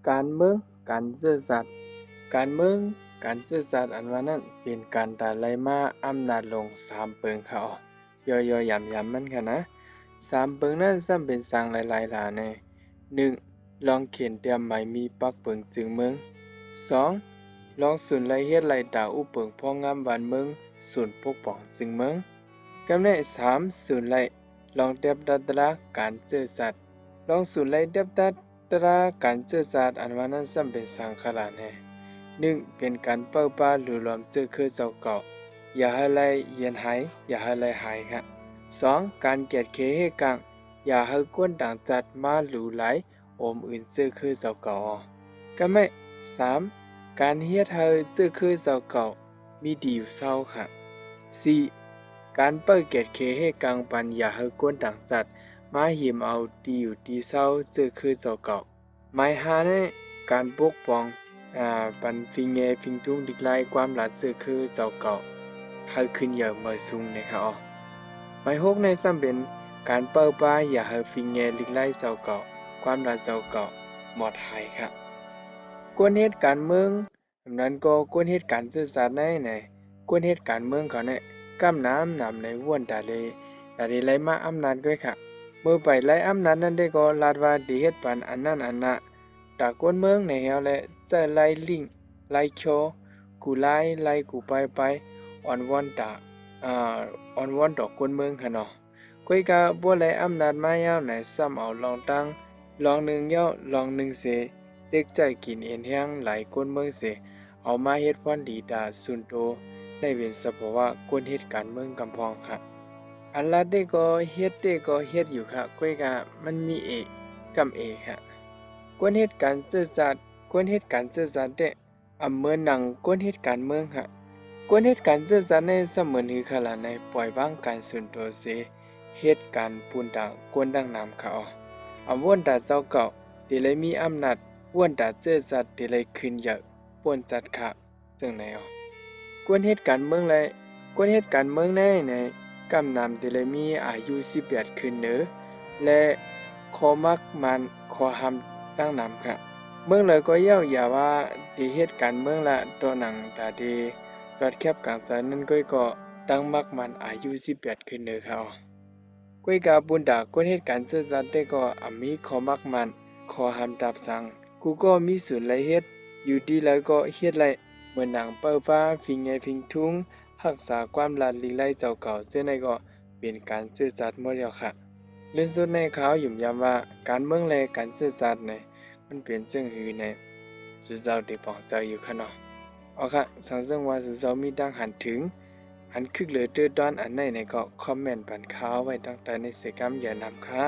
การเมืองการซื่อสัตย์การเมืองการซื่อสัตย์อันว่านั้นเป็นการตาไล่มาอำนาจลง3เปิงเขาย่อๆหยำๆมันค่ะนะ3เปิงนั้นซ้ำเป็นสร้างหลายๆหลาใน1ลองเขียนเตรียมหมายมีปักเปิงจึงเมือง2ลองสุนไล่เฮ็ดไล่ตาอุเปิงพ่องามบ้านเมืองศูนย์ปกป้องซึ่งเมืองกำแน่3ศูนย์ไล่ลองเตียบดัตระการซื่อสัตย์ลองศูนย์ไล่เตียบดัต ตราการเจอศาสตร์อันว่านั้นซ้ำเป็นสังขารแน่เป็นการเป้าป้าหรือรวมเจอคือเจ้าเก่าอย่าให้ไล่เย็นหายอย่าให้ไล่หายครับการเกียดเคให้กังอย่าให้กวนต่างจัดมาหลูไหลโอมอื่นเจอคือเจ้าเก่าก็ไม่3การเฮ็ดให้เจอคือเจ้าเก่ามีดีอยู่เศร้าค่ะ4การเปิดเกียดเคให้กังปันอย่าให้กวนต่างจัดมาหิมเอาดีอยู่ดีเศร้าเจอคือเจ้าเก่า หมายหาในการปกป้องปันฟิงเงฟิงทุ่งดิกไลความหลาดเสือคือเจ้าเก่าให้ขึ้นเยอะเมื่อสูงนะครับหมาย6ในซ้ำเป็นการเป้าป้ายอย่าให้ฟิงเงดิกไลเจ้าเก่าความหลาดเจ้าเก่าหมดหายครับกวนเฮ็ดการเมืองนั้นก็กวนเฮ็ดการสื่อสารในกวนเฮ็ดการเมืองเขาเนี่ยกำน้ำในว่นตาเลไล่มาอำนาจด้วยค่ะเมื่อไปไล่อำนาจนั้นได้ก็ลาดว่าดีเฮ็ดปันอันนั้นอันน่ะ ตากวนเมืองในเฮาและเจอไล่ลิงไล่โชกูไล่กูไปอ่อนวอนตาอ่อนวอนดอกกวนเมืองค่ะเนาะก้อยกะบ่ไล่อำนาจมายาวไหนซ้ำเอาลองตั้งลองหนึ่งยาวลองหนึ่งเสเด็กใจกินเอ็นแห้งหลายกวนเมืองเสเอามาเฮ็ดพรดีตาสุนโตได้เป็นสภาวะกวนเฮ็ดการเมืองกำพองค่ะอันละเด็กก็เฮ็ดอยู่ค่ะก้อยกะมันมีเอกกำเอกค่ะ กวนเหตุการณ์ซื่อสัตย์กวนเหตุการณ์ซื่อสัตย์เดะอำเมือหนังกวนเหตุการณ์เมืองค่ะกวนเหตุการณ์ซื่อสัตย์ในเสมือนคือขลาในปล่อยบ้างการส่วนตัวเสเหตุการณ์ปูนด่างกวนดังนำค่ะวนตาเจ้าเก่าที่เลยมีอำนาจวนตาซื่อสัตย์ที่เลยขึ้นเยอะป่วนจัดค่ะจังไหนกวนเหตุการณ์เมืองเลยกวนเหตุการณ์เมืองในกำนำที่เลยมีอายุ18ขึ้นเนอและขอมักมันขอห้าม ตั้งนำค่ะเมืองเลยก็เย้าอย่าว่าดีเหตุการณ์เมืองละตัวหนังตาดีรถแคบกลางใจนั้นก็ตั้งมักมันอายุ18ขึ้นเด้อค่ะก้อยกาบุญดากวนเหตุการณ์เสื่อสัตย์ได้ก็มีขอมักมันขอห้ามดับสั่งกูก็มีศูนย์ไรเฮ็ดอยู่ดีแล้วก็เฮ็ดไรเหมือนหนังเปิ้ฟ้าฟิงไงฟิงทุงรักษาความลาดลีไลเจ้าเก่าเส้นในก็เป็นการซื่อสัตย์หมดแล้วค่ะเล่นสุดในข่าวหยุ่มย้ำว่าการเมืองและการซื่อสัตย์ในมันเปลี่ยนจึงหือในสุเจ้าได้ปองใจอยู่ค่ะเนาะเอาค่ะสังซึ่งว่าสุเจ้ามีดังหันถึงหันคึกเหลือเตือดอนอันไหนก็คอมเมนต์ปันข่าวไว้ตั้งแต่ในเสกรรมอย่านำค่ะ